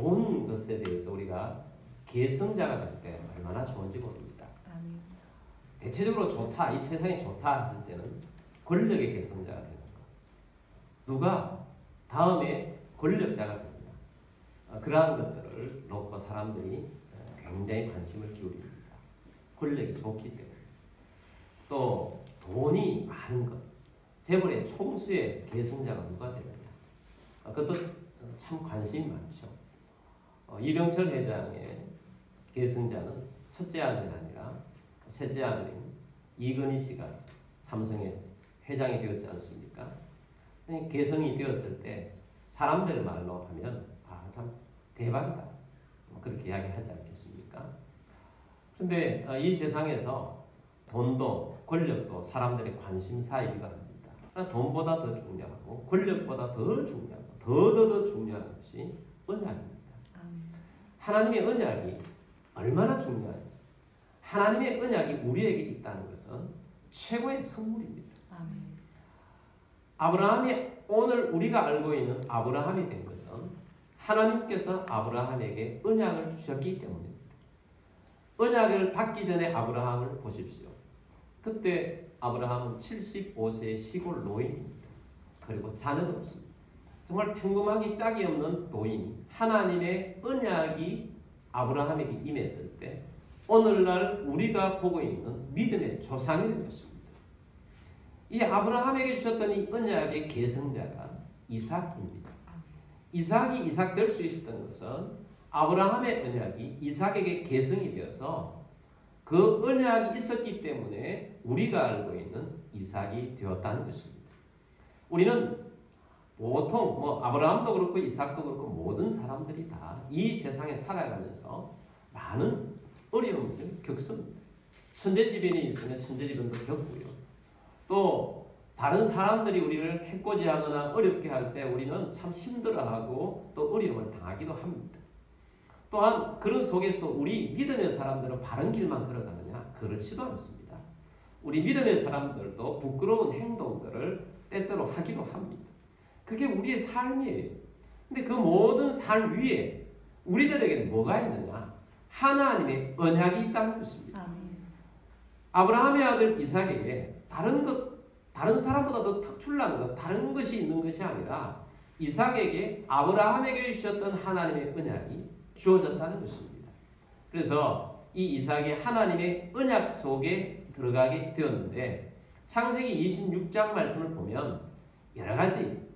좋은 것에 대해서 우리가 계승자가 될 때 얼마나 좋은지 모릅니다. 대체적으로 좋다, 이 세상이 좋다 했을 때는 권력의 계승자가 되는 것. 누가 다음에 권력자가 되느냐. 그러한 것들을 놓고 사람들이 굉장히 관심을 기울입니다. 권력이 좋기 때문에. 또 돈이 많은 것. 재벌의 총수의 계승자가 누가 되느냐. 그것도 참 관심이 많죠. 이병철 회장의 계승자는 첫째 아들이 아니라 셋째 아들인 이건희 씨가 삼성의 회장이 되었지 않습니까? 계승이 되었을 때 사람들 말로 하면 참 대박이다. 그렇게 이야기하지 않겠습니까? 그런데 이 세상에서 돈도 권력도 사람들의 관심사이기도 합니다. 돈보다 더 중요하고 권력보다 더 중요하고 더 중요한 것이 언약입니다. 하나님의 언약이 얼마나 중요한지, 하나님의 언약이 우리에게 있다는 것은 최고의 선물입니다. 아브라함이 오늘 우리가 알고 있는 아브라함이 된 것은 하나님께서 아브라함에게 언약을 주셨기 때문입니다. 언약을 받기 전에 아브라함을 보십시오. 그때 아브라함은 75세의 시골 노인입니다. 그리고 자녀도 없습니다. 정말 평범하기 짝이 없는 노인이 하나님의 언약이 아브라함에게 임했을 때 오늘날 우리가 보고 있는 믿음의 조상이 된 것입니다. 이 아브라함에게 주셨던 이 언약의 계승자가 이삭입니다. 이삭이 이삭 될 수 있었던 것은 아브라함의 언약이 이삭에게 계승이 되어서 그 언약이 있었기 때문에 우리가 알고 있는 이삭이 되었다는 것입니다. 우리는 보통 아브라함도 그렇고 이삭도 그렇고 모든 사람들이 다 이 세상에 살아가면서 많은 어려움을 겪습니다. 천재지변이 있으면 천재지변도 겪고요. 또 다른 사람들이 우리를 해코지하거나 어렵게 할 때 우리는 참 힘들어하고 또 어려움을 당하기도 합니다. 또한 그런 속에서도 우리 믿음의 사람들은 바른 길만 걸어가느냐? 그렇지도 않습니다. 우리 믿음의 사람들도 부끄러운 행동들을 때때로 하기도 합니다. 그게 우리의 삶이에요. 근데 그 모든 삶 위에 우리들에게는 뭐가 있느냐? 하나님의 언약이 있다는 것입니다. 아브라함의 아들 이삭에게 다른 사람보다 더 특출난 것, 다른 것이 있는 것이 아니라 이삭에게 아브라함에게 주셨던 하나님의 언약이 주어졌다는 것입니다. 그래서 이 이삭이 하나님의 언약 속에 들어가게 되었는데 창세기 26장 말씀을 보면 여러 가지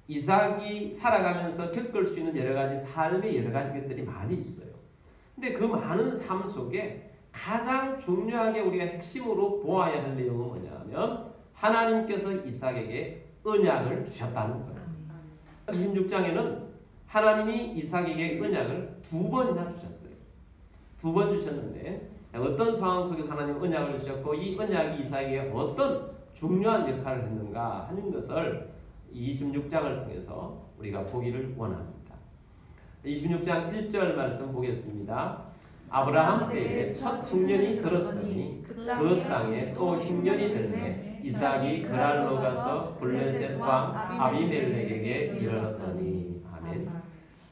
이삭이 살아가면서 겪을 수 있는 여러 가지 삶의 여러 가지 것들이 많이 있어요. 근데 그 많은 삶 속에 가장 중요하게 우리가 핵심으로 보아야 할 내용은 뭐냐면 하나님께서 이삭에게 언약을 주셨다는 거예요. 26장에는 하나님이 이삭에게 언약을 2번이나 주셨어요. 2번 주셨는데 어떤 상황 속에서 하나님 언약을 주셨고 이 언약이 이삭에게 어떤 중요한 역할을 했는가 하는 것을 26장을 통해서 우리가 보기를 원합니다. 26장 1절 말씀 보겠습니다. 아브라함 때에 첫 흉년이 들었더니 그 땅에 또 흉년이 들매 이삭이 그랄로 가서 블레셋 왕 아비멜렉에게 이르렀더니. 아멘.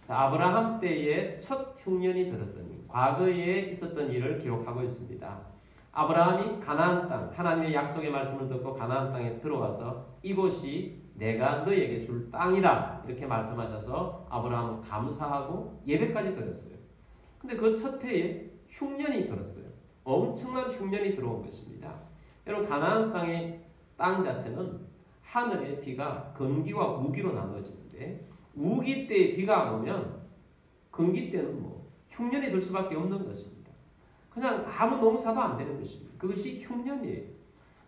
자, 아브라함 때에 첫 흉년이 들었더니 과거에 있었던 일을 기록하고 있습니다. 아브라함이 가나안 땅, 하나님의 약속의 말씀을 듣고 가나안 땅에 들어와서 이곳이 내가 너에게 줄 땅이다 이렇게 말씀하셔서 아브라함은 감사하고 예배까지 드렸어요. 근데 그 첫 해에 흉년이 들었어요. 엄청난 흉년이 들어온 것입니다. 여러분 가나안 땅의 땅 자체는 하늘의 비가 건기와 우기로 나눠지는데 우기 때 비가 안 오면 건기 때는 흉년이 들 수밖에 없는 것입니다. 그냥 아무 농사도 안 되는 것입니다. 그것이 흉년이에요.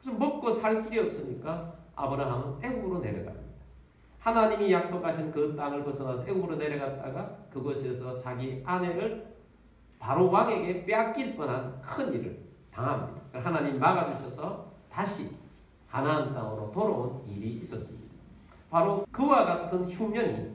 그래서 먹고 살 길이 없으니까 아브라함은 애굽으로 내려갑니다. 하나님이 약속하신 그 땅을 벗어나서 애굽으로 내려갔다가 그곳에서 자기 아내를 바로 왕에게 빼앗길 뻔한 큰 일을 당합니다. 하나님 막아주셔서 다시 가나안 땅으로 돌아온 일이 있었습니다. 바로 그와 같은 흉년이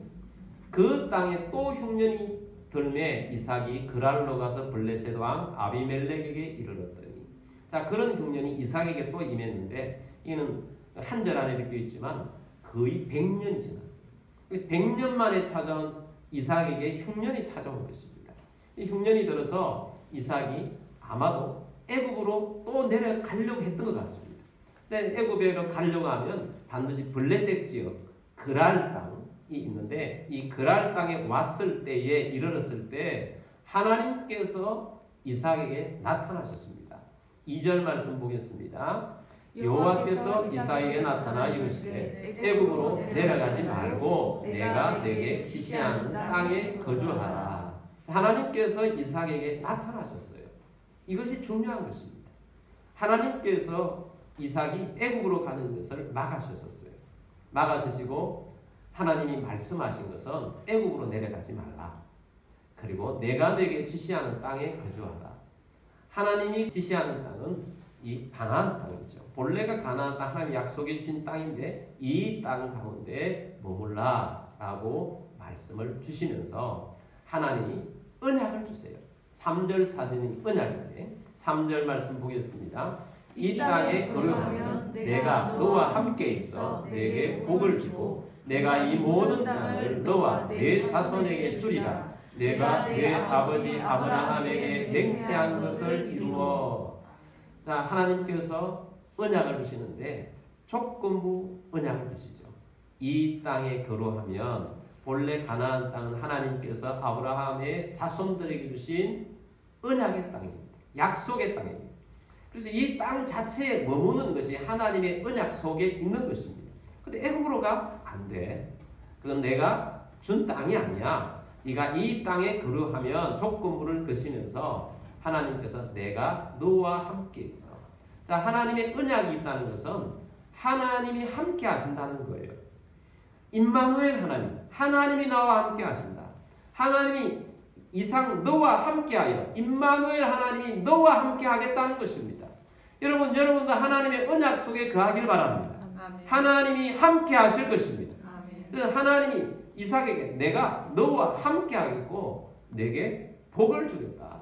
그 땅에 또 흉년이 들매 이삭이 그랄로 가서 블레셋 왕 아비멜렉에게 이르렀더니. 자, 그런 흉년이 이삭에게 또 임했는데 이는 한 절 안에 묶여 있지만 거의 100년이 지났어요. 100년 만에 찾아온 이삭에게 흉년이 찾아온 것입니다. 이 흉년이 들어서 이삭이 아마도 애굽으로 또 내려가려고 했던 것 같습니다. 근데 애굽에 가려고 하면 반드시 블레셋 지역 그랄 땅이 있는데 이 그랄 땅에 왔을 때에 이르렀을 때 하나님께서 이삭에게 나타나셨습니다. 2절 말씀 보겠습니다. 여호와께서 이삭에게 나타나 이르시되 애굽으로 내려가지 말고 내가 내게 지시하는 땅에 거주하라. 하나님께서 이삭에게 나타나셨어요. 이것이 중요한 것입니다. 하나님께서 이삭이 애굽으로 가는 것을 막아주셨어요. 막아주시고 하나님이 말씀하신 것은 애굽으로 내려가지 말라. 그리고 내가 내게 지시하는 땅에 거주하라. 하나님이 지시하는 땅은 이 가나안 땅이죠. 본래가 가나안 땅, 하나님이 약속해 주신 땅인데 이 땅 가운데 머물라라고 말씀을 주시면서 하나님이 언약을 주세요. 3절 사전이 언약인데 3절 말씀 보겠습니다. 이 땅에 거류하면 내가 너와 함께 있어 내게 복을 주고 내가 이 모든 땅을 너와 내 자손에게 주리라. 내가 내 아버지 아브라함에게 맹세한 것을 이루어. 자, 하나님께서 언약을 주시는데 조건부 언약을 주시죠. 이 땅에 거류하면 본래 가나안 땅은 하나님께서 아브라함의 자손들에게 주신 언약의 땅입니다. 약속의 땅입니다. 그래서 이 땅 자체에 머무는 것이 하나님의 언약 속에 있는 것입니다. 근데 애굽으로 가? 안 돼. 그건 내가 준 땅이 아니야. 네가 이 땅에 거류하면 조건부를 거시면서 하나님께서 내가 너와 함께 있어. 자, 하나님의 언약이 있다는 것은 하나님이 함께 하신다는 거예요. 임마누엘 하나님, 하나님이 나와 함께 하신다. 하나님이 이상 너와 함께하여 임마누엘 하나님이 너와 함께 하겠다는 것입니다. 여러분도 하나님의 언약 속에 거하길 바랍니다. 아멘. 하나님이 함께 하실 것입니다. 그래서 하나님이 이삭에게 내가 너와 함께 하겠고 내게 복을 주겠다.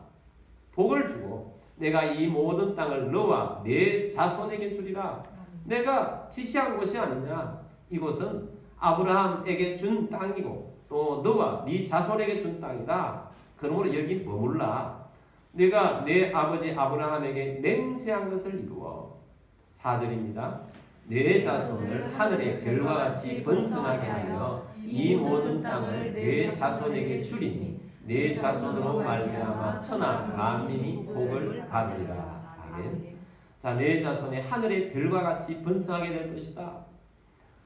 복을 주고 내가 이 모든 땅을 너와 내 자손에게 주리라. 내가 지시한 것이 아니냐. 이곳은 아브라함에게 준 땅이고 또 너와 네 자손에게 준 땅이다. 그러므로 여기 머물라. 내가 내 아버지 아브라함에게 맹세한 것을 이루어. 4절입니다. 내 자손을 하늘의 별과 같이 번성하게 하여 이 모든 땅을 내 자손에게 주리니 내 자손으로 말미암아 천하 만민이 복을 받으리라. 아멘. 자, 내 자손이 하늘의 별과 같이 번성하게 될 것이다.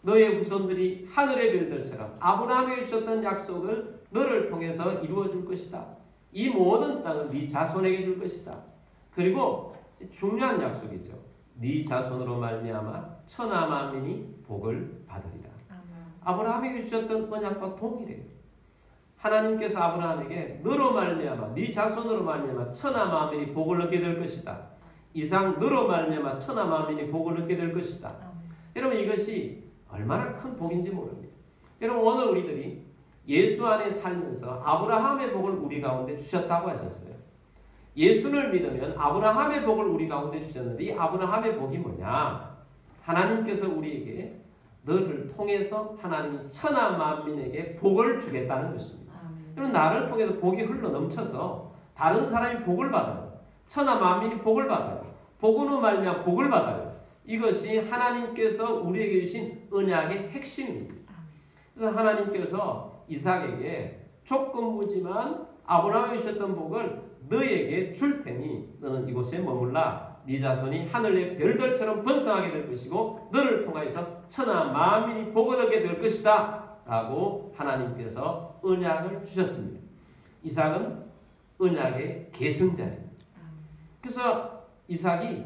너의 후손들이 하늘의 별들처럼 아브라함에게 주셨던 약속을 너를 통해서 이루어 줄 것이다. 이 모든 땅을 네 자손에게 줄 것이다. 그리고 중요한 약속이죠. 네 자손으로 말미암아 천하 만민이 복을 받으리라. 아브라함에게 주셨던 언약과 동일해요. 하나님께서 아브라함에게 너로 말미암아 네 자손으로 말미암아 천하 만민이 복을 얻게 될 것이다. 이상 너로 말미암아 천하 만민이 복을 얻게 될 것이다. 여러분, 이것이 얼마나 큰 복인지 모릅니다. 여러분, 오늘 우리들이 예수 안에 살면서 아브라함의 복을 우리 가운데 주셨다고 하셨어요. 예수를 믿으면 아브라함의 복을 우리 가운데 주셨는데 이 아브라함의 복이 뭐냐? 하나님께서 우리에게 너를 통해서 하나님이 천하 만민에게 복을 주겠다는 것입니다. 여러분, 나를 통해서 복이 흘러 넘쳐서 다른 사람이 복을 받아요. 천하 만민이 복을 받아요. 복으로 말미암아 복을 받아요. 이것이 하나님께서 우리에게 주신 언약의 핵심입니다. 그래서 하나님께서 이삭에게 조건부지만 아브라함이 주셨던 복을 너에게 줄 테니 너는 이곳에 머물라. 네 자손이 하늘의 별들처럼 번성하게 될 것이고 너를 통하여서 천하 만민이 복을 얻게 될 것이다 라고 하나님께서 언약을 주셨습니다. 이삭은 언약의 계승자입니다. 그래서 이삭이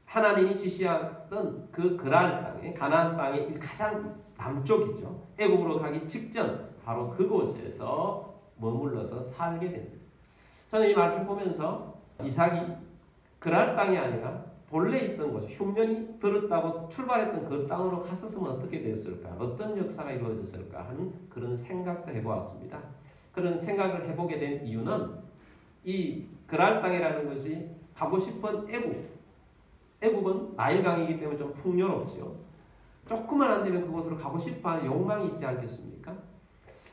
하나님이 지시하던 그 그랄 땅에 가나안 땅의 가장 남쪽이죠. 애굽으로 가기 직전 바로 그곳에서 머물러서 살게 됩니다. 저는 이 말씀 보면서 이삭이 그랄 땅이 아니라 본래 있던 곳, 흉년이 들었다고 출발했던 그 땅으로 갔었으면 어떻게 됐을까? 어떤 역사가 이루어졌을까? 하는 그런 생각도 해보았습니다. 그런 생각을 해보게 된 이유는 이 그랄 땅이라는 것이 가고 싶은 애굽은 나일강이기 때문에 좀 풍요롭죠. 조금만 안 되면 그곳으로 가고 싶어하는 욕망이 있지 않겠습니까?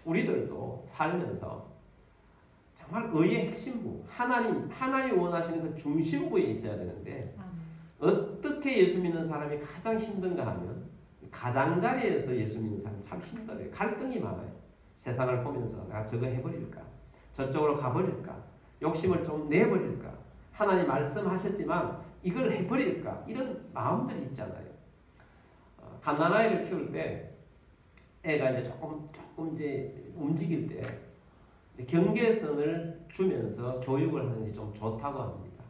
우리들도 살면서 정말 의의 핵심부, 하나님이 원하시는 그 중심부에 있어야 되는데 어떻게 예수 믿는 사람이 가장 힘든가 하면 가장자리에서 예수 믿는 사람이 참 힘들어요. 갈등이 많아요. 세상을 보면서 내가 저거 해버릴까? 저쪽으로 가버릴까? 욕심을 좀 내버릴까? 하나님 말씀하셨지만 이걸 해버릴까? 이런 마음들이 있잖아요. 갓난아이를 키울 때 애가 이제 조금 이제 움직일 때 경계선을 주면서 교육을 하는 게 좀 좋다고 합니다.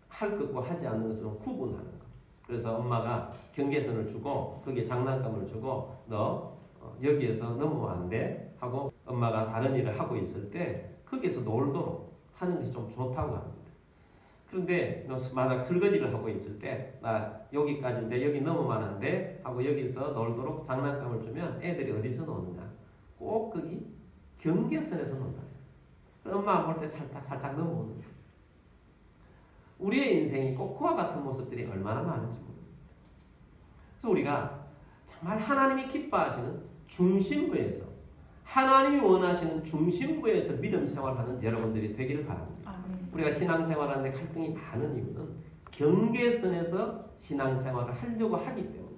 할 것과 하지 않는 것을 좀 구분하는 것. 그래서 엄마가 경계선을 주고 거기에 장난감을 주고 너 여기에서 넘으면 안 돼 하고 엄마가 다른 일을 하고 있을 때 거기에서 놀도록 하는 것이 좀 좋다고 합니다. 그런데 너 만약 설거지를 하고 있을 때 나 여기까지인데 여기 넘으면 안 돼 하고 여기서 놀도록 장난감을 주면 애들이 어디서 노느냐? 꼭 거기 경계선에서 논다. 엄마 안 볼 때 살짝 넘어오는 거예요. 우리의 인생이 꼭 그와 같은 모습들이 얼마나 많은지 모릅니다. 그래서 우리가 정말 하나님이 기뻐하시는 중심부에서 하나님이 원하시는 중심부에서 믿음 생활하는 여러분들이 되기를 바랍니다. 우리가 신앙생활하는데 갈등이 많은 이유는 경계선에서 신앙생활을 하려고 하기 때문에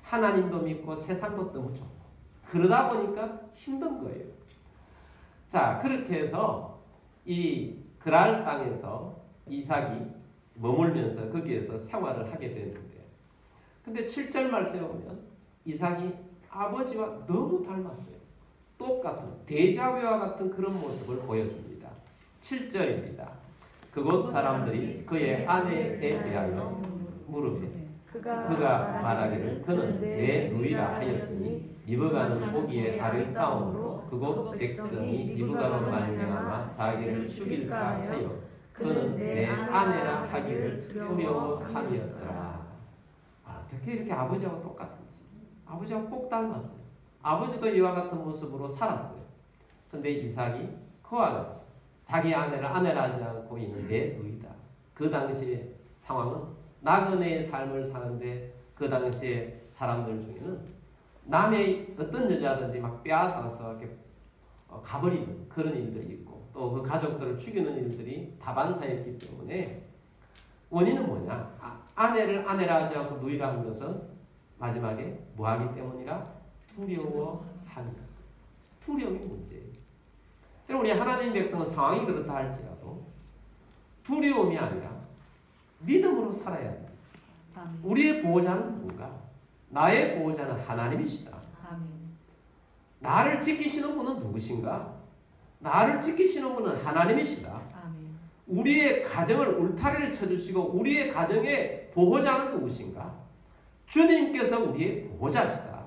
하나님도 믿고 세상도 너무 좋고 그러다 보니까 힘든 거예요. 자, 그렇게 해서 이 그랄 땅에서 이삭이 머물면서 거기에서 생활을 하게 되는데 근데 7절 말씀에 보면 이삭이 아버지와 너무 닮았어요. 똑같은 데자뷰와 같은 그런 모습을 보여줍니다. 7절입니다. 그곳 사람들이 그의 아내에 대하여 물으되 그가 말하기를 그는 내 누이라 하였으니 리브가는 보기에 아름다움으로 그곳 백성이 리브가로 말미암아 자기를 죽일까 하여 그는 내 아내라 하기를 두려워하였더라. 어떻게 이렇게 아버지하고 똑같은지. 아버지하고 꼭 닮았어요. 아버지도 이와 같은 모습으로 살았어요. 근데 이삭이 그와 같이 자기 아내를 아내라 하지 않고 이는 내 누이다. 그 당시의 상황은 나그네의 삶을 사는데 그 당시에 사람들 중에는 남의 어떤 여자든지 막 빼앗아서 이렇게 가버리는 그런 일들이 있고 또 그 가족들을 죽이는 일들이 다반사였기 때문에 원인은 뭐냐? 아내를 아내라 하지 않고 누이라 한 것은 마지막에 뭐하기 때문이라? 두려워하는 두려움이 문제예요. 우리 하나님 백성은 상황이 그렇다 할지라도 두려움이 아니라 믿음으로 살아야 합니다. 우리의 보호자는 누군가? 나의 보호자는 하나님이시다. 나를 지키시는 분은 누구신가? 나를 지키시는 분은 하나님이시다. 우리의 가정을 울타리를 쳐주시고 우리의 가정의 보호자는 누구신가? 주님께서 우리의 보호자시다.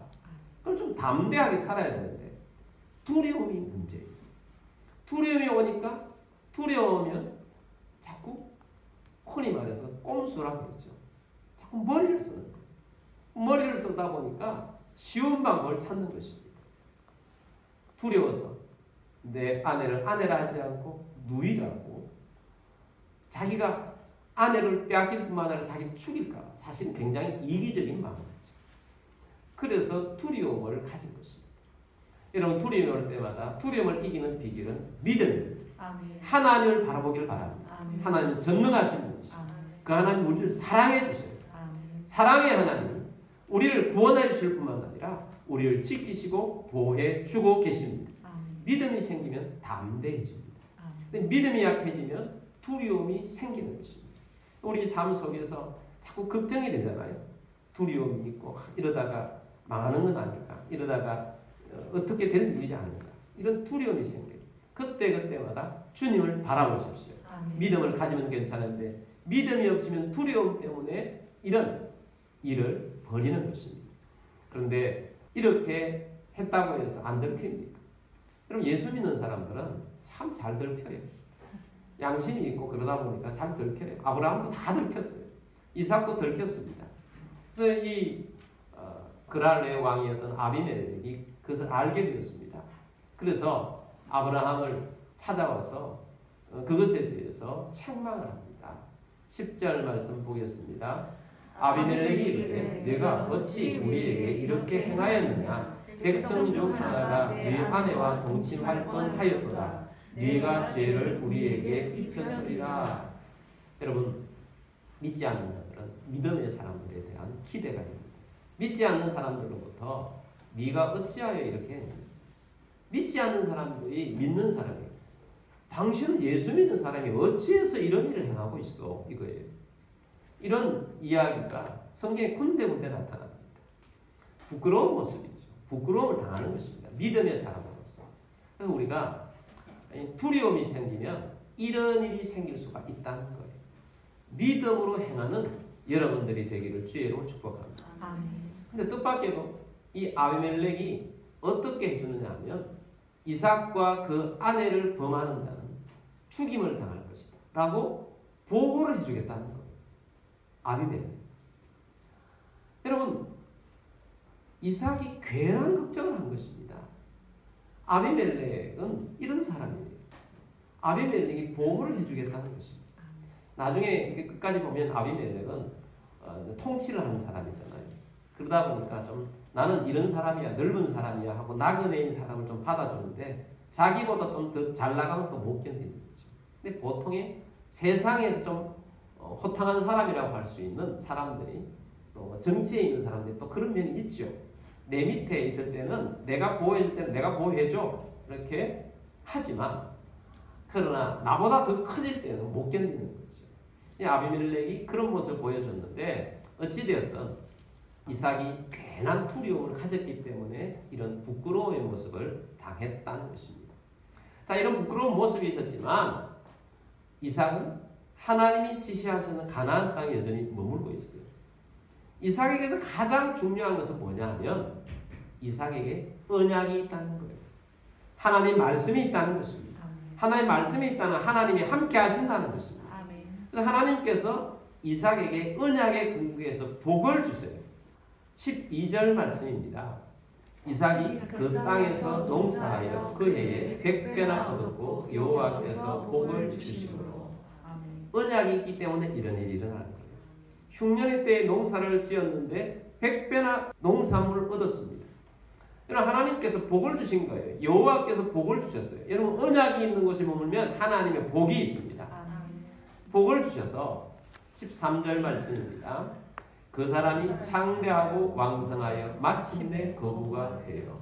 그럼 좀 담대하게 살아야 되는데 두려움이 문제예요. 두려움이 오니까 두려우면 자꾸 흔히 말해서 꼼수라고 그러죠. 자꾸 머리를 쓰는 거예요. 머리를 쓰다 보니까 쉬운 방법을 찾는 것입니다. 두려워서 내 아내를 아내라 하지 않고 누이라고 자기가 아내를 빼앗길 뿐만 아니라 자기를 죽일까 사실은 굉장히 이기적인 마음이죠. 그래서 두려움을 가진 것입니다. 여러분 두려움이 올 때마다 두려움을 이기는 비결은 믿음입니다. 하나님을 바라보기를 바랍니다. 하나님은 전능하신 분이시죠. 그 하나님 우리를 사랑해 주셔요. 사랑의 하나님 우리를 구원해 주실 뿐만 아니라 우리를 지키시고 보호해 주고 계십니다. 믿음이 생기면 담대해집니다. 근데 믿음이 약해지면 두려움이 생기는 것입니다. 우리 삶 속에서 자꾸 걱정이 되잖아요. 두려움이 있고 이러다가 망하는 건 아닐까? 이러다가 어떻게 될 일이 아닐까? 이런 두려움이 생겨요. 그때마다 주님을 바라보십시오. 믿음을 가지면 괜찮은데 믿음이 없으면 두려움 때문에 이런 일을 벌이는 것입니다. 그런데 이렇게 했다고 해서 안 들킵니까? 그럼 예수 믿는 사람들은 참 잘 들켜요. 양심이 있고 그러다 보니까 잘 들켜요. 아브라함도 다 들켰어요. 이삭도 들켰습니다. 그래서 이 그랄의 왕이었던 아비멜렉이 그것을 알게 되었습니다. 그래서 아브라함을 찾아와서 그것에 대해서 책망을 합니다. 10절 말씀 보겠습니다. 아비멜렉이 이르되 내가 어찌 우리에게 이렇게 행하였느냐? 백성 중 하나가 네 아내와 동침할 뻔하였도다. 네가 죄를 우리에게 입혔으리라. 여러분, 믿지 않는 자들은 믿음의 사람들에 대한 기대가 됩니다. 믿지 않는 사람들로부터 네가 어찌하여 이렇게 했느냐. 믿지 않는 사람들이 믿는 사람이에요. 당신은 예수 믿는 사람이 어찌해서 이런 일을 행하고 있어? 이거예요. 이런 이야기가 성경에 군데군데 나타납니다. 부끄러운 모습이죠. 부끄러움을 당하는 것입니다. 믿음의 사람으로서. 그래서 우리가 두려움이 생기면 이런 일이 생길 수가 있다는 거예요. 믿음으로 행하는 여러분들이 되기를 주의 이름으로 축복합니다. 근데 뜻밖에도 이 아비멜렉이 어떻게 해주느냐 하면 이삭과 그 아내를 범하는 자는 죽임을 당할 것이다 라고 보고를 해주겠다는 거예요. 아비멜렉. 여러분, 이삭이 괜한 걱정을 한 것입니다. 아비멜렉은 이런 사람이에요. 아비멜렉이 보호를 해주겠다는 것입니다. 나중에 끝까지 보면 아비멜렉은 통치를 하는 사람이잖아요. 그러다 보니까 좀 나는 이런 사람이야, 넓은 사람이야 하고 나그네인 사람을 좀 받아주는데 자기보다 좀 더 잘 나가면 또 못 견디는 거죠. 근데 보통의 세상에서 좀 호탕한 사람이라고 할 수 있는 사람들이 또 정치에 있는 사람들이 또 그런 면이 있죠. 내 밑에 있을 때는 내가 보호해줄 때는 내가 보호해줘 이렇게 하지만 그러나 나보다 더 커질 때는 못 견디는 거죠. 아비멜렉이 그런 모습을 보여줬는데 어찌되었든 이삭이 괜한 두려움을 가졌기 때문에 이런 부끄러움의 모습을 당했다는 것입니다. 자, 이런 부끄러운 모습이 있었지만 이삭은 하나님이 지시하시는 가나안 땅에 여전히 머물고 있어요. 이삭에게서 가장 중요한 것은 뭐냐 하면 이삭에게 언약이 있다는 거예요. 하나님 말씀이 있다는 것입니다. 하나님 말씀이 있다는 하나님이 함께 하신다는 것입니다. 그래서 하나님께서 이삭에게 언약의 근거에서 복을 주세요. 12절 말씀입니다. 이삭이 그 땅에서 농사하여 그 해에 100배나 얻었고 여호와께서 복을 주시므로. 언약이 있기 때문에 이런 일이 일어나는 거예요. 흉년의 때에 농사를 지었는데 100배나 농산물을 얻었습니다. 여러분, 하나님께서 복을 주신 거예요. 여호와께서 복을 주셨어요. 여러분, 언약이 있는 곳에 머물면 하나님의 복이 있습니다. 복을 주셔서 13절 말씀입니다. 그 사람이 창대하고 왕성하여 마침내 거부가 되어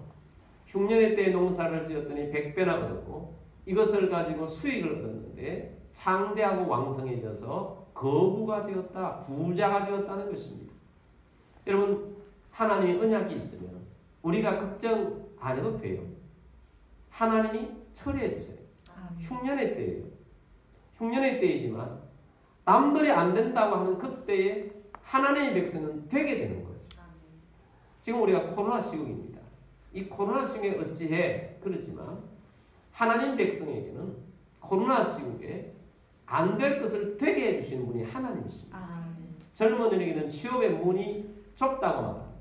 흉년의 때에 농사를 지었더니 100배나 얻었고 이것을 가지고 수익을 얻었는데 창대하고 왕성해져서 거부가 되었다, 부자가 되었다는 것입니다. 여러분, 하나님의 언약이 있으면 우리가 걱정 안 해도 돼요. 하나님이 처리해 주세요. 흉년의 때예요. 흉년의 때이지만 남들이 안 된다고 하는 그때에 하나님의 백성은 되게 되는 거죠. 지금 우리가 코로나 시국입니다. 이 코로나 시국에 어찌해 그렇지만 하나님 백성에게는 코로나 시국에 안 될 것을 되게 해주시는 분이 하나님이십니다. 젊은이에게는 취업의 문이 좁다고 말합니다.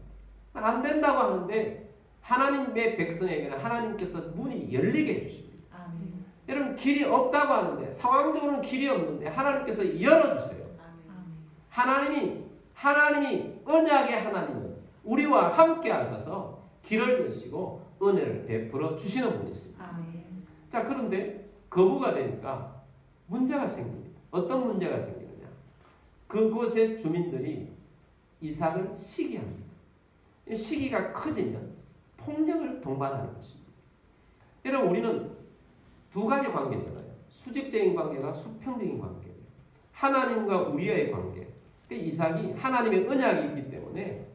안 된다고 하는데 하나님의 백성에게는 하나님께서 문이 열리게 해주십니다. 여러분, 길이 없다고 하는데 상황적으로는 길이 없는데 하나님께서 열어주세요. 하나님이 언약의 하나님은 우리와 함께 하셔서 길을 여시고 은혜를 베풀어 주시는 분이십니다. 자, 그런데 거부가 되니까 문제가 생깁니다. 어떤 문제가 생기느냐? 그곳의 주민들이 이삭을 시기합니다. 시기가 커지면 폭력을 동반하는 것입니다. 여러분, 우리는 두 가지 관계잖아요. 수직적인 관계가 수평적인 관계예요. 하나님과 우리의 관계. 이삭이 하나님의 언약이 있기 때문에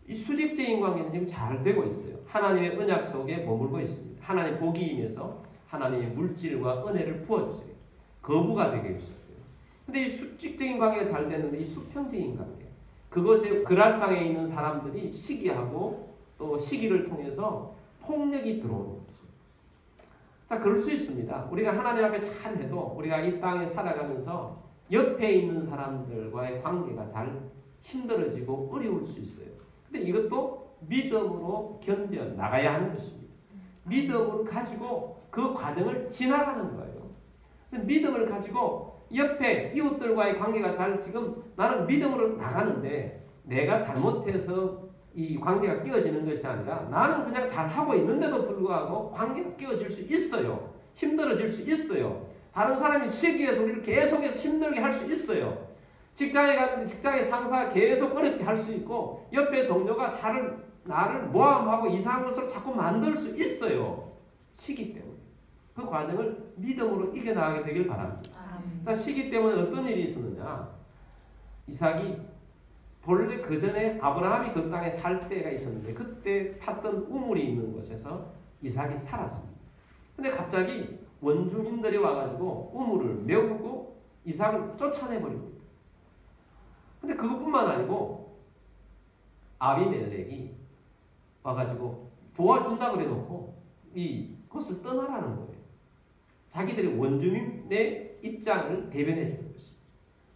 이 수직적인 관계는 지금 잘 되고 있어요. 하나님의 언약 속에 머물고 있습니다. 하나님 복이 임해서 하나님의 물질과 은혜를 부어주세요. 거부가 되게 해주셨어요. 근데 이 수직적인 관계가 잘 되는데 이 수평적인 관계, 그것에 그랄 땅에 있는 사람들이 시기하고 또 시기를 통해서 폭력이 들어오는 거죠. 자, 그럴 수 있습니다. 우리가 하나님 앞에 잘해도 우리가 이 땅에 살아가면서 옆에 있는 사람들과의 관계가 잘 힘들어지고 어려울 수 있어요. 근데 이것도 믿음으로 견뎌 나가야 하는 것입니다. 믿음을 가지고 그 과정을 지나가는 거예요. 믿음을 가지고 옆에 이웃들과의 관계가 잘 지금 나는 믿음으로 나가는데 내가 잘못해서 이 관계가 끼어지는 것이 아니라 나는 그냥 잘하고 있는데도 불구하고 관계가 끼어질 수 있어요. 힘들어질 수 있어요. 다른 사람이 쉬기 위해서 우리를 계속해서 힘들게 할 수 있어요. 직장에 가는데 직장의 상사가 계속 어렵게 할 수 있고 옆에 동료가 나를 모함하고 이상한 것으로 자꾸 만들 수 있어요. 시기 때문에. 그 과정을 믿음으로 이겨나가게 되길 바랍니다. 자, 시기 때문에 어떤 일이 있었느냐. 이삭이 본래 그 전에 아브라함이 그 땅에 살 때가 있었는데 그때 팠던 우물이 있는 곳에서 이삭이 살았습니다. 근데 갑자기 원주민들이 와가지고 우물을 메우고 이삭을 쫓아내버립니다. 근데 그것뿐만 아니고 아비멜렉이 와가지고 도와준다 그래놓고 그것을 떠나라는 거예요. 자기들이 원주민의 입장을 대변해 주는 것입니다.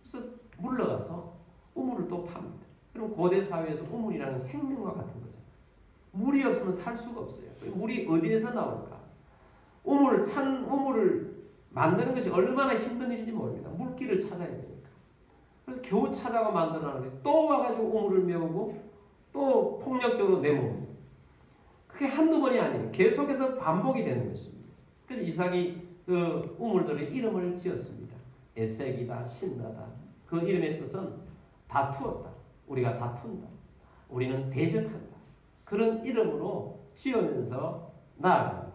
그래서 물러가서 우물을 또 팝니다. 그럼 고대 사회에서 우물이라는 생명과 같은 거잖아요. 물이 없으면 살 수가 없어요. 물이 어디에서 나올까? 우물을 만드는 것이 얼마나 힘든 일인지 모릅니다. 물길을 찾아야 되니까. 그래서 겨우 찾아가 만들어놨는데 또 와가지고 우물을 메우고 또 폭력적으로 내모읍니다. 그게 한두 번이 아니에요. 계속해서 반복이 되는 것입니다. 그래서 이삭이 그 우물들의 이름을 지었습니다. 에색이다, 신나다. 그 이름의 뜻은 다투었다. 우리가 다툰다. 우리는 대적한다. 그런 이름으로 지으면서 나아갑니다.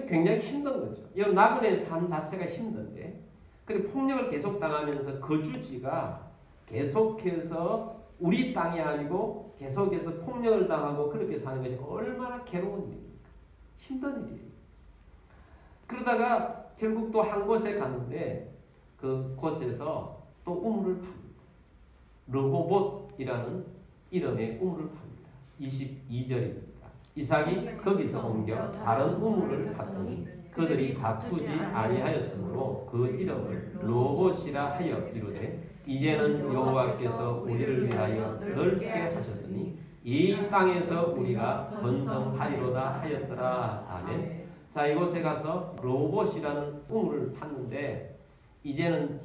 굉장히 힘든 거죠. 이 나그네의 삶 자체가 힘든데 그리고 폭력을 계속 당하면서 거주지가 계속해서 우리 땅이 아니고 계속해서 폭력을 당하고 그렇게 사는 것이 얼마나 괴로운 일입니까? 힘든 일이에요. 그러다가 결국 또 한 곳에 갔는데 그 곳에서 또 우물을 팝니다. 르호봇이라는 이름의 우물을 팝니다. 22절입니다. 이삭이 거기서 옮겨 다른 우물을 팠더니 그들이 다투지 아니하였으므로 그 이름을 르호봇이라 하여 이르되 이제는 여호와께서 우리를 위하여 넓게 하셨으니 이 땅에서 우리가 번성하리로다 하였더라. 아멘. 자, 이곳에 가서 르호봇이라는 우물을 팠는데 이제는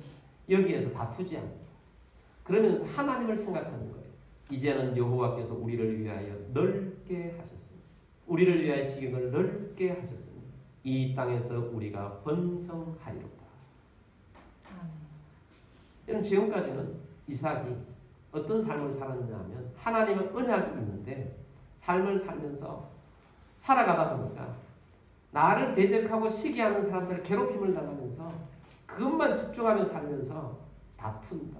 여기에서 다투지 않는다. 그러면서 하나님을 생각하는 거예요. 이제는 여호와께서 우리를 위하여 넓게 하셨습니다. 우리를 위하여 지경을 넓게 하셨습니다. 이 땅에서 우리가 번성하리로다. 여러분, 지금까지는 이삭이 어떤 삶을 살았느냐 하면 하나님의 언약이 있는데 삶을 살면서 살아가다 보니까 나를 대적하고 시기하는 사람들의 괴롭힘을 당하면서 그것만 집중하며 살면서 다툰다.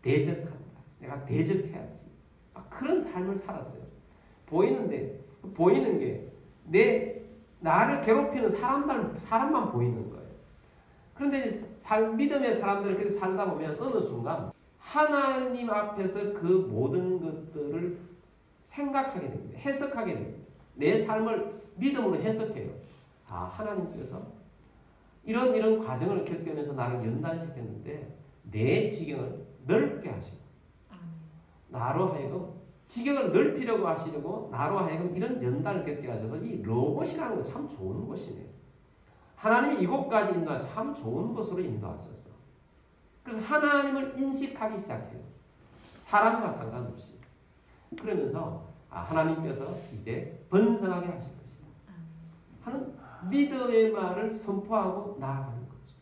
대적한다. 내가 대적해야지. 그런 삶을 살았어요. 보이는 게 나를 괴롭히는 사람만 보이는 거예요. 그런데 믿음의 사람들은 그렇게 살다 보면 어느 순간 하나님 앞에서 그 모든 것들을 생각하게 됩니다. 해석하게 됩니다. 내 삶을 믿음으로 해석해요. 하나님께서 이런 과정을 겪으면서 나를 연단시켰는데 내 지경을 넓게 하시고 나로 하여금 지경을 넓히려고 하시려고 나로 하여금 이런 연단을 겪게 하셔서 이 르호봇이라는 거 참 좋은 것이네요. 하나님이 이곳까지 인도하 참 좋은 곳으로 인도하셨어. 그래서 하나님을 인식하기 시작해요. 사람과 상관없이. 그러면서 하나님께서 이제 번성하게 하실 것이다 하는 믿음의 말을 선포하고 나아가는 거죠.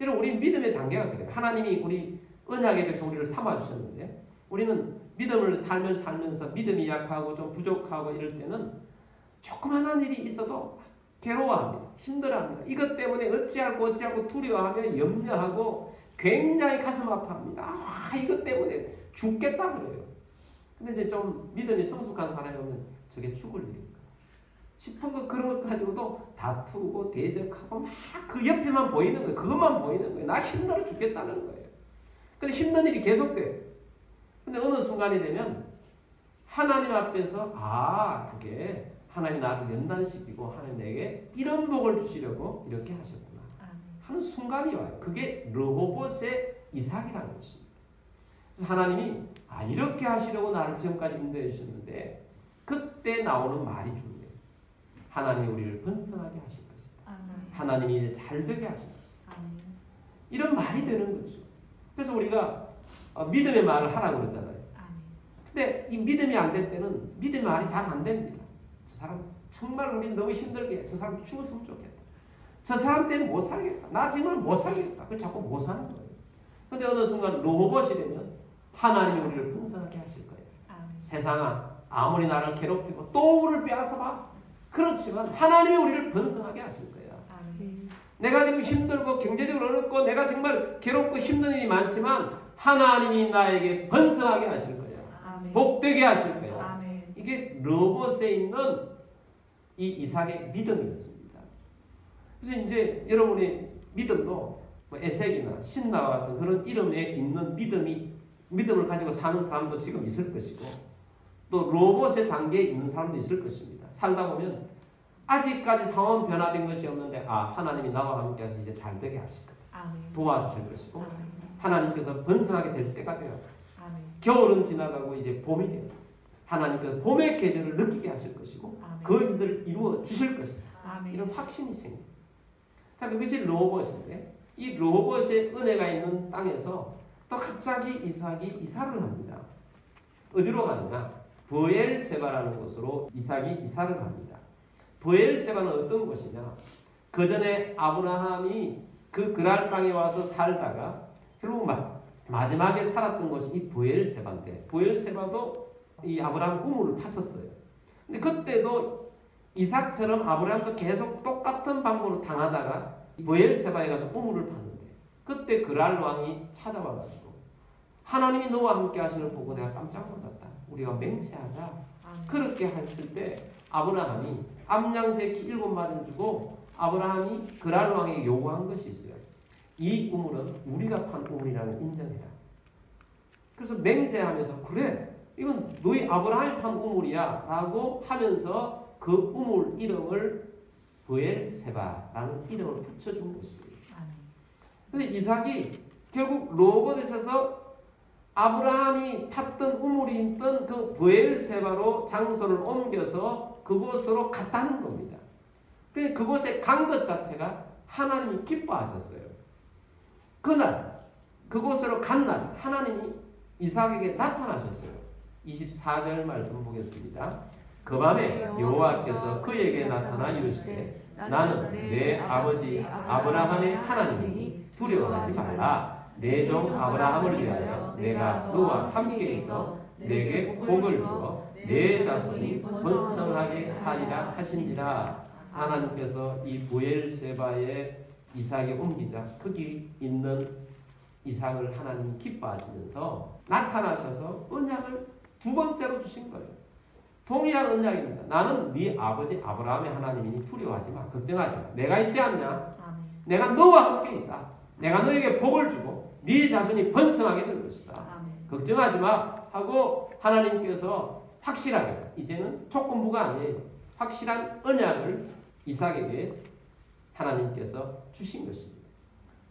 여러분, 우리 믿음의 단계가 그래요. 하나님이 우리 언약에 대해서 우리를 삼아주셨는데 우리는 믿음을 살면서 믿음이 약하고 좀 부족하고 이럴 때는 조그만한 일이 있어도 괴로워합니다. 힘들어합니다. 이것 때문에 어찌하고 두려워하며 염려하고 굉장히 가슴 아파합니다. 이것 때문에 죽겠다 그래요. 근데 이제 좀 믿음이 성숙한 사람이 오면 저게 죽을 일인가 싶은 거 그런 것 가지고도 다투고 대적하고 막 그 옆에만 보이는 거예요. 그것만 보이는 거예요. 나 힘들어 죽겠다는 거예요. 근데 힘든 일이 계속돼요. 근데 어느 순간이 되면 하나님 앞에서 그게 하나님 나를 연단시키고 하나님 내게 이런 복을 주시려고 이렇게 하셨구나 하는 순간이 와요. 그게 르호봇의 이삭이라는 것입니다. 그래서 하나님이 이렇게 하시려고 나를 지금까지 인도해 주셨는데 그때 나오는 말이 중요해요. 하나님이 우리를 번성하게 하실 것이다. 하나님이 이제 잘 되게 하실 것이다. 이런 말이 되는 거죠. 그래서 우리가 믿음의 말을 하라고 그러잖아요. 근데 이 믿음이 안 될 때는 믿음이 말이 잘 안 됩니다. 저 사람 정말 우리 너무 힘들게 해. 저 사람 죽었으면 좋겠다. 저 사람 때문에 못 살겠다. 나 지금 못 살겠다. 그 자꾸 못 사는 거예요. 근데 어느 순간 로봇이 되면 하나님이 우리를 번성하게 하실 거예요. 세상아 아무리 나를 괴롭히고 또 우리를 빼앗아봐. 그렇지만 하나님이 우리를 번성하게 하실 거예요. 내가 지금 힘들고 경제적으로 어렵고 내가 정말 괴롭고 힘든 일이 많지만 하나님이 나에게 번성하게 하실 거예요. 복되게 하실 거예요. 이게 로봇에 있는 이 이삭의 믿음이었습니다. 그래서 이제 여러분의 믿음도 뭐 에색이나 신나와 같은 그런 이름에 있는 믿음을 가지고 사는 사람도 지금 있을 것이고 또 로봇의 단계에 있는 사람도 있을 것입니다. 살다 보면 아직까지 상황 변화된 것이 없는데 하나님이 나와 함께 하셔서 이제 잘 되게 하실 거예요. 도와주실 것이고 하나님께서 번성하게 될 때가 되어 겨울은 지나가고 이제 봄이 돼요. 하나님께서 봄의 계절을 느끼게 하실 것이고 그 일들을 이루어 주실 것이다. 이런 확신이 생깁니다. 자, 그것이 로봇인데 이 로봇의 은혜가 있는 땅에서 또 갑자기 이삭이 이사를 합니다. 어디로 가느냐? 브엘세바라는 곳으로 이삭이 이사를 합니다. 브엘세바는 어떤 곳이냐? 그 전에 아브라함이 그 그랄 땅에 와서 살다가 결국 마지막에 살았던 곳이 이 브엘세바인데 브엘세바도 이 아브라함 우물을 팠었어요. 근데 그때도 이삭처럼 아브라함도 계속 똑같은 방법으로 당하다가 브엘세바에 가서 우물을 팠는데 그때 그랄 왕이 찾아와가지고 하나님이 너와 함께 하시는 걸 보고 내가 깜짝 놀랐다. 우리가 맹세하자. 그렇게 했을 때 아브라함이 암양새끼 7마리를 주고 아브라함이 그랄 왕에게 요구한 것이 있어요. 이 우물은 우리가 판 우물이라는 인정해라. 그래서 맹세하면서 그래 이건 너희 아브라함이 판 우물이야 라고 하면서 그 우물 이름을 브엘세바라는 이름을 붙여준 것이에요. 그래서 이삭이 결국 로봇에서 아브라함이 팠던 우물이 있던 그 브엘세바로 장소를 옮겨서 그곳으로 갔다는 겁니다. 근데 그곳에 간 것 자체가 하나님이 기뻐하셨어요. 그날 그곳으로 간 날 하나님이 이삭에게 나타나셨어요. 24절 말씀 보겠습니다. 그 밤에 여호와께서 그에게 나타나 이르시되 나는 내 아버지 아브라함의 하나님이니 두려워하지 말라. 내 종 아브라함을 위하여 내가 너와 함께 있어 내게 복을 주어 내 자손이 번성하게 하리라 하시니라. 하나님께서 이 브엘세바의 이삭에 옮기자 거기 있는 이삭을 하나님 기뻐하시면서 나타나셔서 언약을 두 번째로 주신 거예요. 동일한 언약입니다. 나는 네 아버지 아브라함의 하나님이니 두려워하지 마. 걱정하지 마. 내가 있지 않냐? 내가 너와 함께 있다. 내가 너에게 복을 주고 네 자손이 번성하게 될 것이다. 걱정하지 마 하고 하나님께서 확실하게 이제는 조건부가 아니에요. 확실한 언약을 이삭에게 하나님께서 주신 것입니다.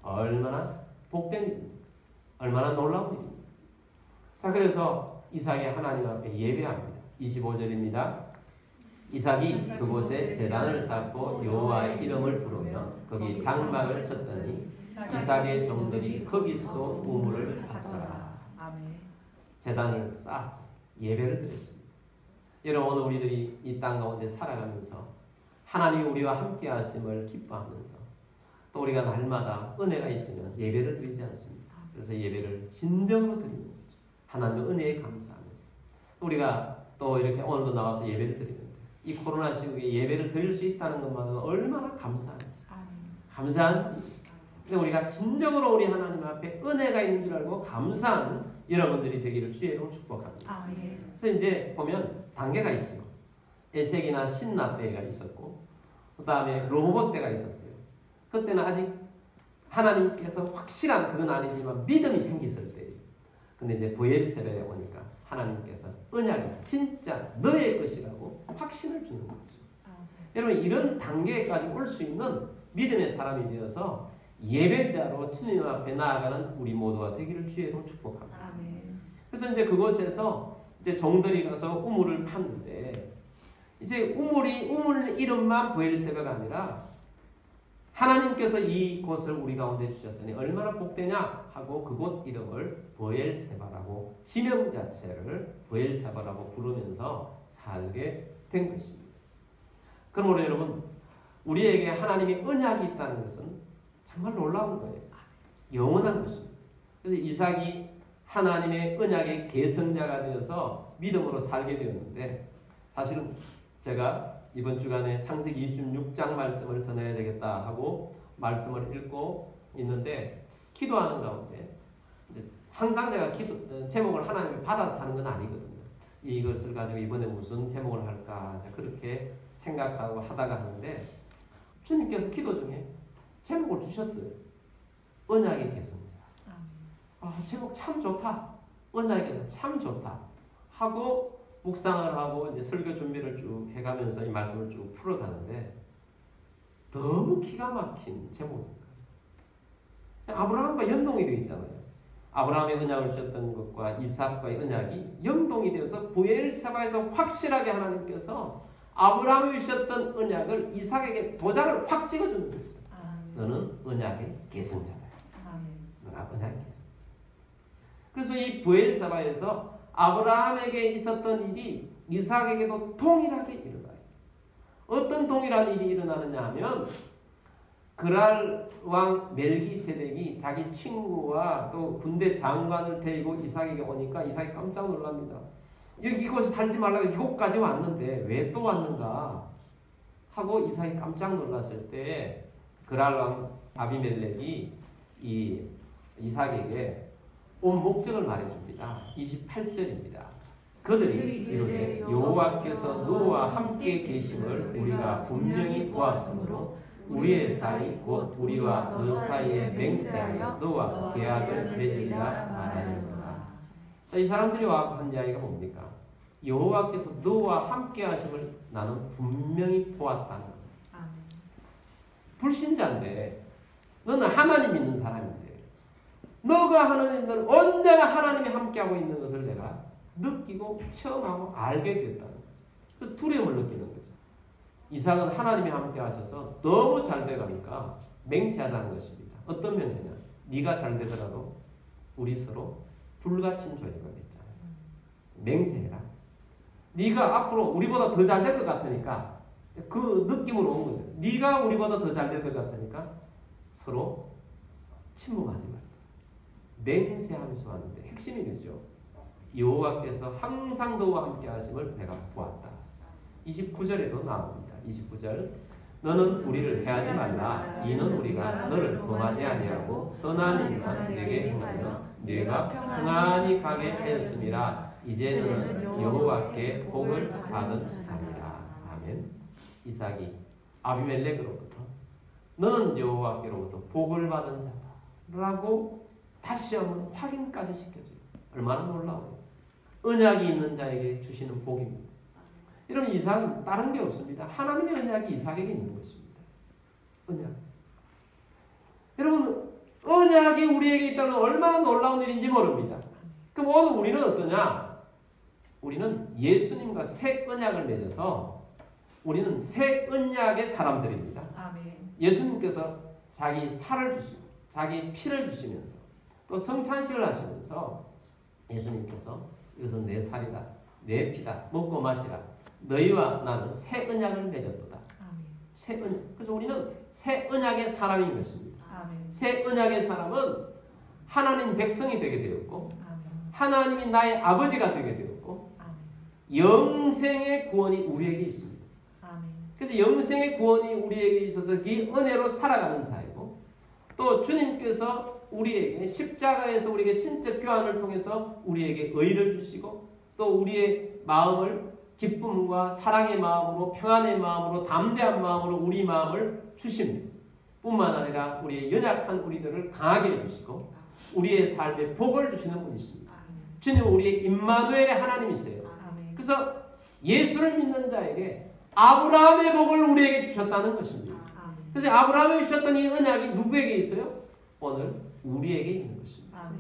얼마나 복된 일입니까? 얼마나 놀라운 일입니까? 자, 그래서 이삭이 하나님 앞에 예배합니다. 25절입니다. 이삭이 그곳에 제단을 쌓고 여호와의 이름을 부르며 거기 장막을 쳤더니 이삭의 종들이 거기서도 우물을 팠더라. 제단을 쌓고 예배를 드렸습니다. 여러분, 오늘 우리들이 이 땅 가운데 살아가면서 하나님이 우리와 함께 하심을 기뻐하면서 또 우리가 날마다 은혜가 있으면 예배를 드리지 않습니까? 그래서 예배를 진정으로 드리는 거죠. 하나님의 은혜에 감사하면서 우리가 또 이렇게 오늘도 나와서 예배를 드리는데 이 코로나 시국에 예배를 드릴 수 있다는 것만으로 얼마나 감사한지. 감사한 근데 우리가 진정으로 우리 하나님 앞에 은혜가 있는 줄 알고 감사하는 여러분들이 되기를 주의 이름으로 축복합니다. 그래서 이제 보면 단계가 있죠. 에색이나 신나 때가 있었고 그 다음에 로봇 때가 있었어요. 그때는 아직 하나님께서 확실한 그건 아니지만 믿음이 생겼을 때예요. 근데 이제 브엘세바에 오니까 하나님께서 언약이 진짜 너의 것이라고 확신을 주는 거죠. 여러분, 이런 단계까지 올 수 있는 믿음의 사람이 되어서 예배자로 주님 앞에 나아가는 우리 모두가 되기를 주의 이름으로 축복합니다. 그래서 이제 그곳에서 이제 종들이 가서 우물을 팠는데 이제 우물 이름만 브엘세바가 아니라 하나님께서 이곳을 우리 가운데 주셨으니 얼마나 복되냐 하고 그곳 이름을 브엘세바라고 지명 자체를 브엘세바라고 부르면서 살게 된 것입니다. 그러므로 여러분 우리에게 하나님의 언약이 있다는 것은 정말 놀라운 거예요. 영원한 것입니다. 그래서 이삭이 하나님의 언약의 계승자가 되어서 믿음으로 살게 되었는데 사실은 제가 이번 주간에 창세기 26장 말씀을 전해야 되겠다 하고 말씀을 읽고 있는데 기도하는 가운데 항상 제가 제목을 하나님이 받아서 하는 건 아니거든요. 이것을 가지고 이번에 무슨 제목을 할까 그렇게 생각하고 하다가 하는데 주님께서 기도 중에 제목을 주셨어요. 언약의 계승자. 제목 참 좋다. 언약의 계승자 참 좋다. 하고 묵상을 하고 이제 설교 준비를 쭉 해가면서 이 말씀을 쭉 풀어가는데 너무 기가 막힌 제목입니다. 아브라함과 연동이 되어 있잖아요. 아브라함의 언약을 주셨던 것과 이삭과의 언약이 연동이 되어서 브엘세바에서 확실하게 하나님께서 아브라함이 주셨던 언약을 이삭에게 도장을 확 찍어주는 거죠. 너는 언약의 계승자다. 너가 언약의 계승자. 그래서 이 브엘세바에서 아브라함에게 있었던 일이 이삭에게도 동일하게 일어나요. 어떤 동일한 일이 일어나느냐 하면 그랄 왕 멜기세덱이 자기 친구와 또 군대 장관을 데리고 이삭에게 오니까 이삭이 깜짝 놀랍니다. 이곳에 살지 말라고 이곳까지 왔는데 왜 또 왔는가 하고 이삭이 깜짝 놀랐을 때 그랄 왕 아비멜렉이 이 이삭에게 온 목적을 말해줍니다. 28절입니다. 그들이 이르되 여호와께서 너와 함께 계심을 우리가 분명히 보았으므로 우리의 사이 곧 우리와 너 사이에 맹세하여 너와 계약을 맺으리라 말하였노라. 이 사람들이 와서 한 이야기가 뭡니까? 여호와께서 너와 함께 하심을 나는 분명히 보았다는 겁니다. 불신자인데 너는 하나님 믿는 사람인데 너가 하는 일은 언제나 하나님이 함께하고 있는 것을 내가 느끼고 체험하고 알게 됐다는 거죠. 그래서 두려움을 느끼는 거죠. 이삭은 하나님이 함께 하셔서 너무 잘 돼가니까 맹세하자는 것입니다. 어떤 맹세냐? 네가 잘 되더라도 우리 서로 불같은 조약을 했잖아요. 맹세해라. 네가 앞으로 우리보다 더 잘 될 것 같으니까 그 느낌으로 온 거죠. 네가 우리보다 더 잘 될 것 같으니까 서로 침묵하지 말자. 맹세하면서 하는데 핵심이 되죠. 여호와께서 항상 너와 함께 하심을 내가 보았다. 29절에도 나옵니다. 29절 너는 우리를 해하지 말라. 이는 우리가 너를 범하지 아니하고 선한 일만 내게 행하여 네가 평안히 가게 하였음이라. 이제 너는 여호와께 복을 받은 자니라. 아멘. 이삭이 아비멜렉으로부터 너는 여호와께로부터 복을 받은 자다 라고 다시 한번 확인까지 시켜줘요. 얼마나 놀라워요. 언약이 있는 자에게 주시는 복입니다. 여러분 이삭은 다른 게 없습니다. 하나님의 언약이 이삭에게 있는 것입니다. 언약이 있어요. 여러분 언약이 우리에게 있다는 얼마나 놀라운 일인지 모릅니다. 그럼 오늘 우리는 어떠냐? 우리는 예수님과 새 언약을 맺어서 우리는 새 언약의 사람들입니다. 아멘. 예수님께서 자기 살을 주시고 자기 피를 주시면서 또 성찬식을 하시면서 예수님께서 이것은 내 살이다. 내 피다. 먹고 마시라. 너희와 나는 새 언약을 맺었도다. 새 언약. 그래서 우리는 새 언약의 사람인 것입니다. 아멘. 새 언약의 사람은 하나님 백성이 되게 되었고 아멘. 하나님이 나의 아버지가 되게 되었고 아멘. 영생의 구원이 우리에게 있습니다. 아멘. 그래서 영생의 구원이 우리에게 있어서 그 은혜로 살아가는 자이고 또 주님께서 우리에게 십자가에서 우리에게 신적 교환을 통해서 우리에게 의를 주시고 또 우리의 마음을 기쁨과 사랑의 마음으로 평안의 마음으로 담대한 마음으로 우리 마음을 주십니다. 뿐만 아니라 우리의 연약한 우리들을 강하게 해주시고 우리의 삶에 복을 주시는 분이십니다. 주님은 우리의 임마누엘의 하나님이세요. 그래서 예수를 믿는 자에게 아브라함의 복을 우리에게 주셨다는 것입니다. 그래서 아브라함이 주셨던 이 언약이 누구에게 있어요? 오늘 우리에게 있는 것입니다.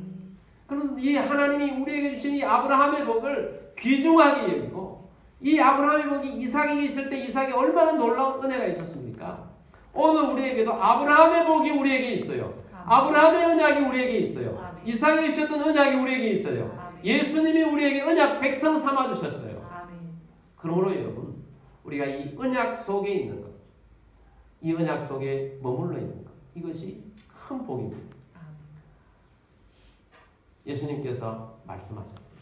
그래서 이 하나님이 우리에게 주신 이 아브라함의 복을 귀중하게 여기고 이 아브라함의 복이 이삭에게 있을 때 이삭에 얼마나 놀라운 은혜가 있었습니까? 오늘 우리에게도 아브라함의 복이 우리에게 있어요. 아브라함의 언약이 우리에게 있어요. 아멘. 이삭이 주셨던 언약이 우리에게 있어요. 아멘. 예수님이 우리에게 언약 백성 삼아주셨어요. 아멘. 그러므로 여러분, 우리가 이 언약 속에 있는 것, 이 언약 속에 머물러 있는 것, 이것이 큰 복입니다. 아멘. 예수님께서 말씀하셨어요.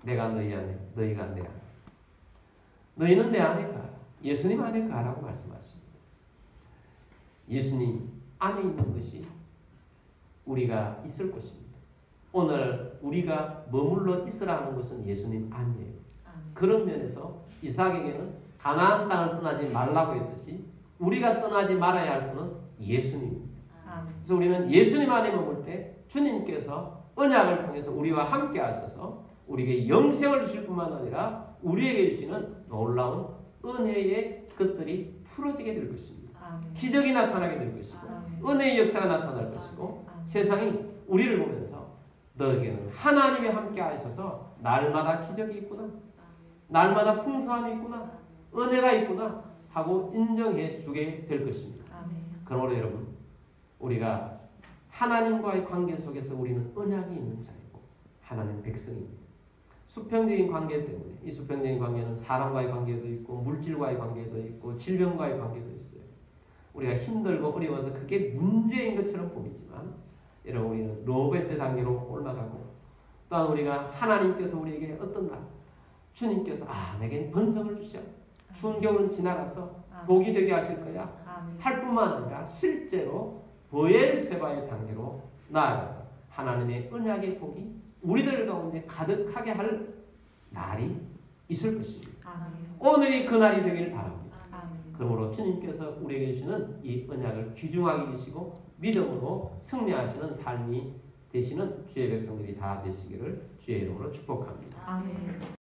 내가 너희 안에, 너희가 내 안에. 너희는 내 안에 가라. 예수님 안에 가라고 말씀하십니다. 예수님 안에 있는 것이 우리가 있을 것입니다. 오늘 우리가 머물러 있으라 하는 것은 예수님 안이에요. 아멘. 그런 면에서 이삭에게는 가나안 땅을 떠나지 말라고 했듯이 우리가 떠나지 말아야 할 분은 예수님입니다. 아멘. 그래서 우리는 예수님 안에 머물 때 주님께서 언약을 통해서 우리와 함께 하셔서 우리에게 영생을 주실 뿐만 아니라 우리에게 주시는 놀라운 은혜의 것들이 풀어지게 될 것입니다. 아멘. 기적이 나타나게 될 것이고 아멘. 은혜의 역사가 나타날 것이고 아멘. 세상이 우리를 보면서 너에게는 하나님이 함께 하셔서 날마다 기적이 있구나, 날마다 풍성함이 있구나, 은혜가 있구나 하고 인정해 주게 될 것입니다. 아멘. 그러므로 여러분, 우리가 하나님과의 관계 속에서 우리는 언약이 있는 자이고 하나님 백성입니다. 수평적인 관계 때문에, 이 수평적인 관계는 사람과의 관계도 있고 물질과의 관계도 있고 질병과의 관계도 있어요. 우리가 힘들고 어려워서 그게 문제인 것처럼 보이지만 여러분, 우리는 로벳의 단계로 올라가고 또한 우리가 하나님께서 우리에게 어떤 날 주님께서 내게 번성을 주셔, 추운 겨울은 지나가서 복이 되게 하실 거야 아멘. 할 뿐만 아니라 실제로 보엘세바의 단계로 나아가서 하나님의 언약의 복이 우리들 가운데 가득하게 할 날이 있을 것입니다. 아멘. 오늘이 그 날이 되길 바랍니다. 아멘. 그러므로 주님께서 우리에게 주시는 이 언약을 귀중하게 여기시고 믿음으로 승리하시는 삶이 되시는 주의 백성들이 다 되시기를 주의 이름으로 축복합니다. 아멘.